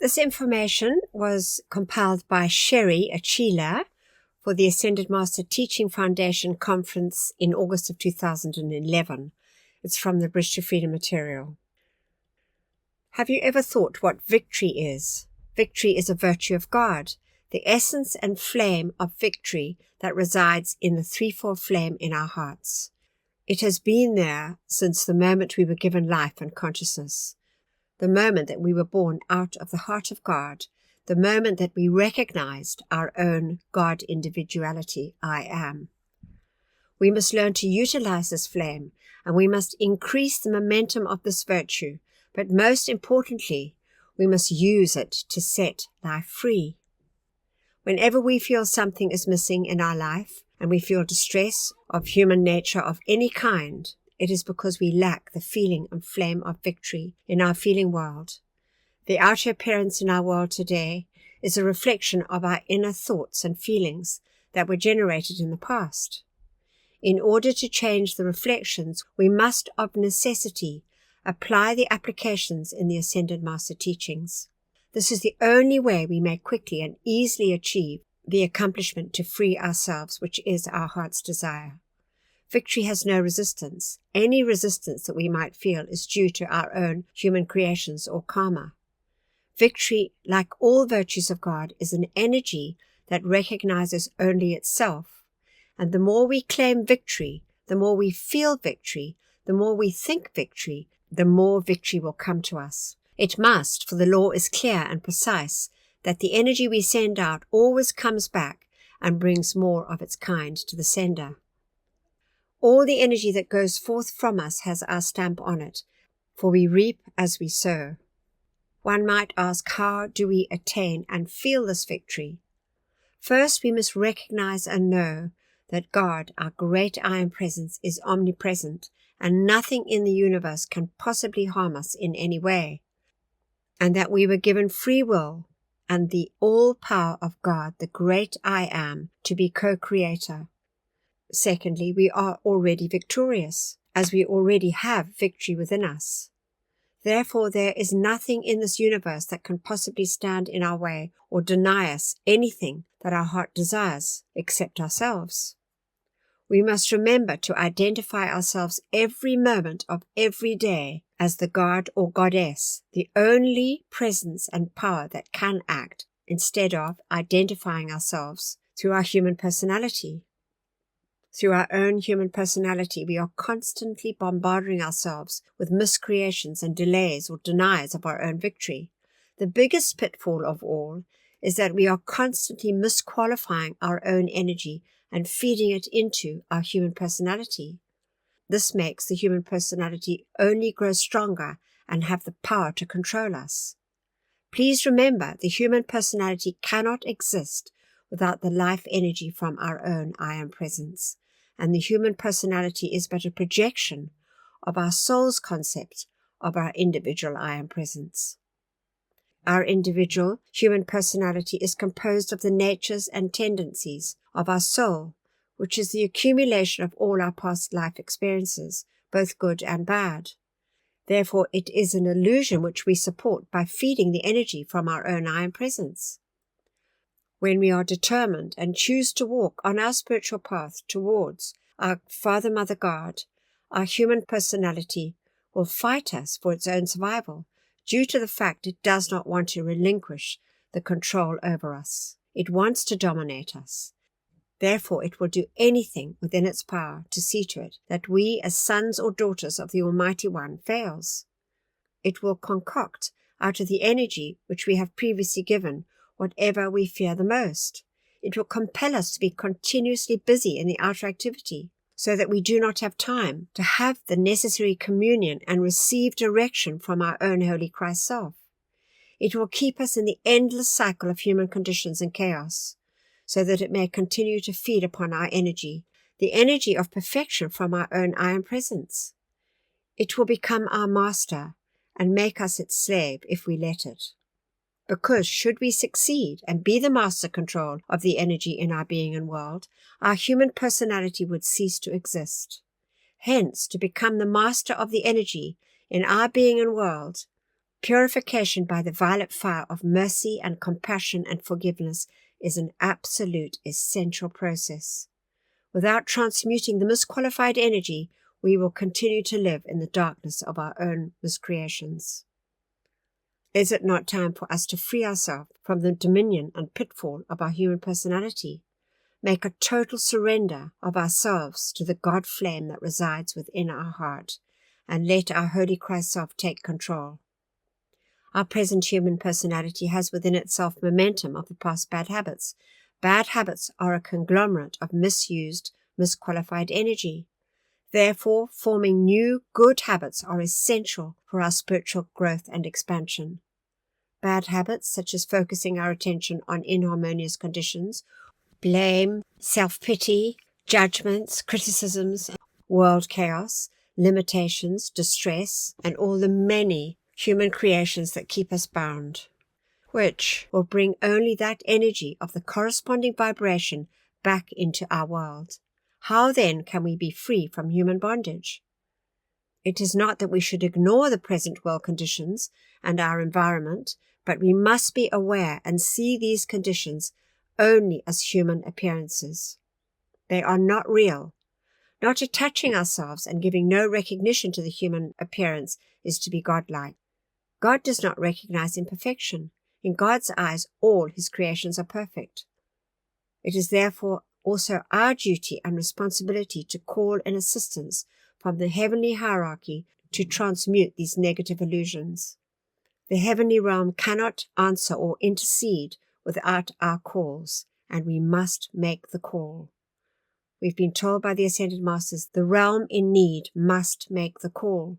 This information was compiled by Sherry Achila for the Ascended Master Teaching Foundation Conference in August of 2011. It's from the Bridge to Freedom material. Have you ever thought what victory is? Victory is a virtue of God, the essence and flame of victory that resides in the threefold flame in our hearts. It has been there since the moment we were given life and consciousness, the moment that we were born out of the heart of God, the moment that we recognized our own God individuality, I am. We must learn to utilize this flame, and we must increase the momentum of this virtue, but most importantly, we must use it to set life free. Whenever we feel something is missing in our life, and we feel distress of human nature of any kind, it is because we lack the feeling and flame of victory in our feeling world. The outer appearance in our world today is a reflection of our inner thoughts and feelings that were generated in the past. In order to change the reflections, we must of necessity apply the applications in the Ascended Master teachings. This is the only way we may quickly and easily achieve the accomplishment to free ourselves, which is our heart's desire. Victory has no resistance. Any resistance that we might feel is due to our own human creations or karma. Victory, like all virtues of God, is an energy that recognizes only itself. And the more we claim victory, the more we feel victory, the more we think victory, the more victory will come to us. It must, for the law is clear and precise, that the energy we send out always comes back and brings more of its kind to the sender. All the energy that goes forth from us has our stamp on it, for we reap as we sow. One might ask, how do we attain and feel this victory? First, we must recognize and know that God, our great I Am Presence, is omnipresent, and nothing in the universe can possibly harm us in any way, and that we were given free will and the all-power of God, the great I Am, to be co-creator. Secondly, we are already victorious, as we already have victory within us. Therefore, there is nothing in this universe that can possibly stand in our way or deny us anything that our heart desires, except ourselves. We must remember to identify ourselves every moment of every day as the God or Goddess, the only presence and power that can act, instead of identifying ourselves through our human personality. Through our own human personality, we are constantly bombarding ourselves with miscreations and delays or denials of our own victory. The biggest pitfall of all is that we are constantly misqualifying our own energy and feeding it into our human personality. This makes the human personality only grow stronger and have the power to control us. Please remember, the human personality cannot exist without the life energy from our own I Am Presence, and the human personality is but a projection of our soul's concept of our individual I Am Presence. Our individual human personality is composed of the natures and tendencies of our soul, which is the accumulation of all our past life experiences, both good and bad. Therefore, it is an illusion which we support by feeding the energy from our own I Am Presence. When we are determined and choose to walk on our spiritual path towards our Father, Mother, God, our human personality will fight us for its own survival, due to the fact it does not want to relinquish the control over us. It wants to dominate us. Therefore, it will do anything within its power to see to it that we, as sons or daughters of the Almighty One, fails. It will concoct out of the energy which we have previously given whatever we fear the most. It will compel us to be continuously busy in the outer activity, so that we do not have time to have the necessary communion and receive direction from our own Holy Christ Self. It will keep us in the endless cycle of human conditions and chaos, so that it may continue to feed upon our energy, the energy of perfection from our own I Am Presence. It will become our master and make us its slave if we let it. Because should we succeed and be the master control of the energy in our being and world, our human personality would cease to exist. Hence, to become the master of the energy in our being and world, Purification by the violet fire of mercy and compassion and forgiveness is an absolute essential process. Without transmuting the misqualified energy, we will continue to live in the darkness of our own miscreations. Is it not time for us to free ourselves from the dominion and pitfall of our human personality? Make a total surrender of ourselves to the God flame that resides within our heart, and let our Holy Christ self take control. Our present human personality has within itself momentum of the past bad habits. Bad habits are a conglomerate of misused, misqualified energy. Therefore, forming new, good habits are essential for our spiritual growth and expansion. Bad habits, such as focusing our attention on inharmonious conditions, blame, self-pity, judgments, criticisms, world chaos, limitations, distress, and all the many human creations that keep us bound, which will bring only that energy of the corresponding vibration back into our world. How then can we be free from human bondage? It is not that we should ignore the present world conditions and our environment, but we must be aware and see these conditions only as human appearances. They are not real. Not attaching ourselves and giving no recognition to the human appearance is to be godlike. God does not recognize imperfection. In God's eyes, all his creations are perfect. It is therefore also our duty and responsibility to call in assistance from the heavenly hierarchy to transmute these negative illusions. The heavenly realm cannot answer or intercede without our calls, and we must make the call. We've been told by the Ascended Masters, the realm in need must make the call.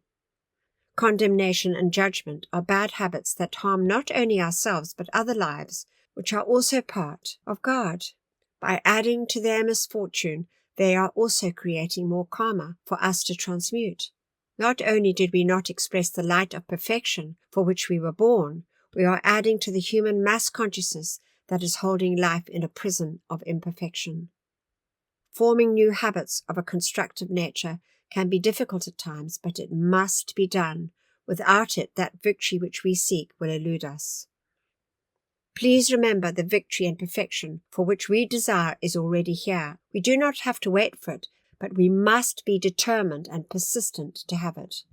Condemnation and judgment are bad habits that harm not only ourselves but other lives, which are also part of God. By adding to their misfortune, they are also creating more karma for us to transmute. Not only did we not express the light of perfection for which we were born, we are adding to the human mass consciousness that is holding life in a prison of imperfection. Forming new habits of a constructive nature can be difficult at times, but it must be done. Without it, that victory which we seek will elude us. Please remember the victory and perfection for which we desire is already here. We do not have to wait for it, but we must be determined and persistent to have it.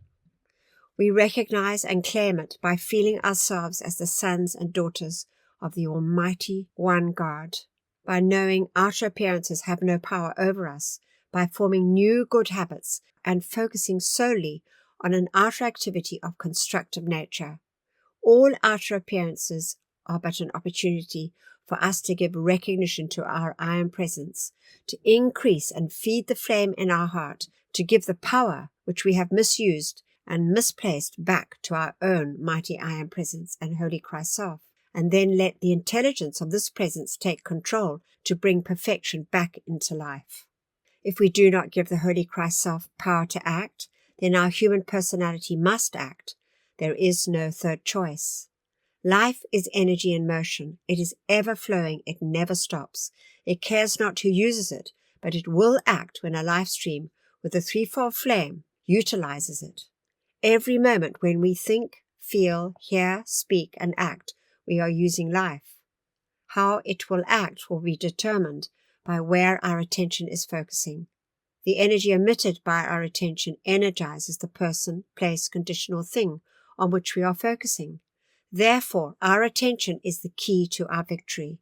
We recognize and claim it by feeling ourselves as the sons and daughters of the Almighty One God, by knowing outer appearances have no power over us, by forming new good habits and focusing solely on an outer activity of constructive nature. All outer appearances are but an opportunity for us to give recognition to our I Am Presence, to increase and feed the flame in our heart, to give the power which we have misused and misplaced back to our own mighty I Am Presence and Holy Christ Self, and then let the intelligence of this presence take control to bring perfection back into life. If we do not give the Holy Christ Self power to act, then our human personality must act. There is no third choice. Life is energy in motion. It is ever flowing. It never stops. It cares not who uses it, but it will act when a life stream with a threefold flame utilizes it. Every moment when we think, feel, hear, speak, and act, we are using life. How it will act will be determined by where our attention is focusing. The energy emitted by our attention energizes the person, place, condition, or thing on which we are focusing. Therefore, our attention is the key to our victory.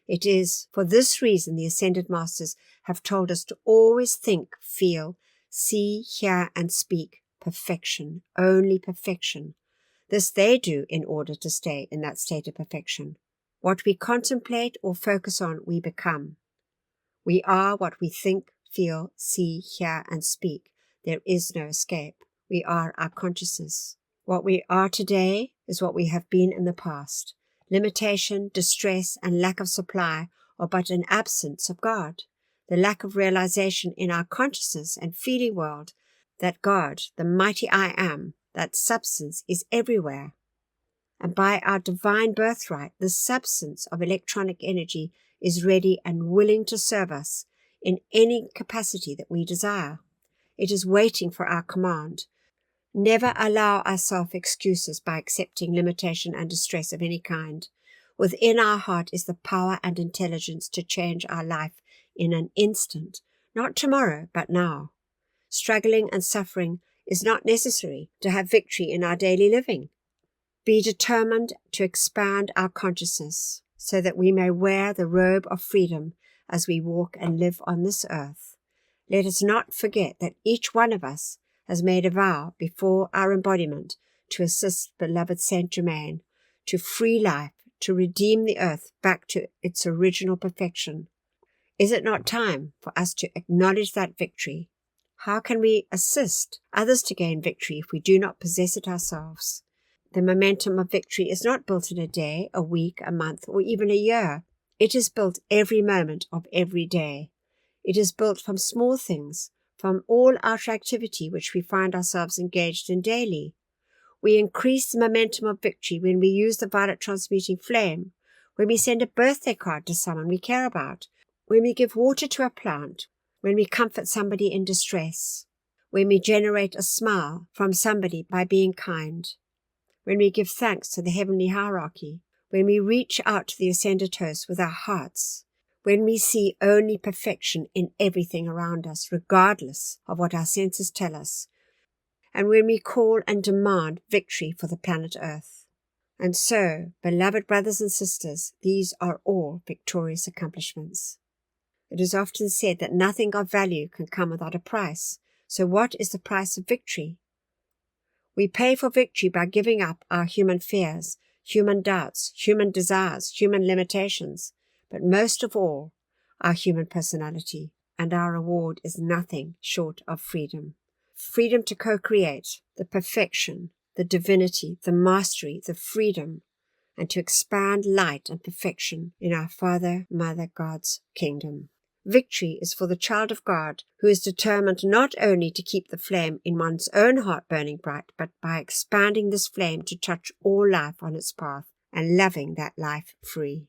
It is for this reason the Ascended Masters have told us to always think, feel, see, hear, and speak perfection, only perfection. This they do in order to stay in that state of perfection. What we contemplate or focus on, we become. We are what we think, feel, see, hear, and speak. There is no escape. We are our consciousness. What we are today is what we have been in the past. Limitation, distress, and lack of supply are but an absence of God. The lack of realization in our consciousness and feeling world that God, the mighty I Am, that substance is everywhere. And by our divine birthright, this substance of electronic energy is ready and willing to serve us in any capacity that we desire. It is waiting for our command. Never allow ourselves excuses by accepting limitation and distress of any kind. Within our heart is the power and intelligence to change our life in an instant, not tomorrow, but now. Struggling and suffering is not necessary to have victory in our daily living. Be determined to expand our consciousness so that we may wear the robe of freedom as we walk and live on this earth. Let us not forget that each one of us has made a vow before our embodiment to assist beloved Saint Germain, to free life, to redeem the earth back to its original perfection. Is it not time for us to acknowledge that victory? How can we assist others to gain victory if we do not possess it ourselves? The momentum of victory is not built in a day, a week, a month, or even a year. It is built every moment of every day. It is built from small things, from all outer activity which we find ourselves engaged in daily. We increase the momentum of victory when we use the violet transmuting flame, when we send a birthday card to someone we care about, when we give water to a plant, when we comfort somebody in distress, when we generate a smile from somebody by being kind, when we give thanks to the heavenly hierarchy, when we reach out to the ascended host with our hearts, when we see only perfection in everything around us, regardless of what our senses tell us, and when we call and demand victory for the planet Earth. And so, beloved brothers and sisters, these are all victorious accomplishments. It is often said that nothing of value can come without a price. So what is the price of victory? We pay for victory by giving up our human fears, human doubts, human desires, human limitations, but most of all, our human personality, and our reward is nothing short of freedom. Freedom to co-create, the perfection, the divinity, the mastery, the freedom, and to expand light and perfection in our Father, Mother, God's kingdom. Victory is for the child of God who is determined not only to keep the flame in one's own heart burning bright, but by expanding this flame to touch all life on its path and loving that life free.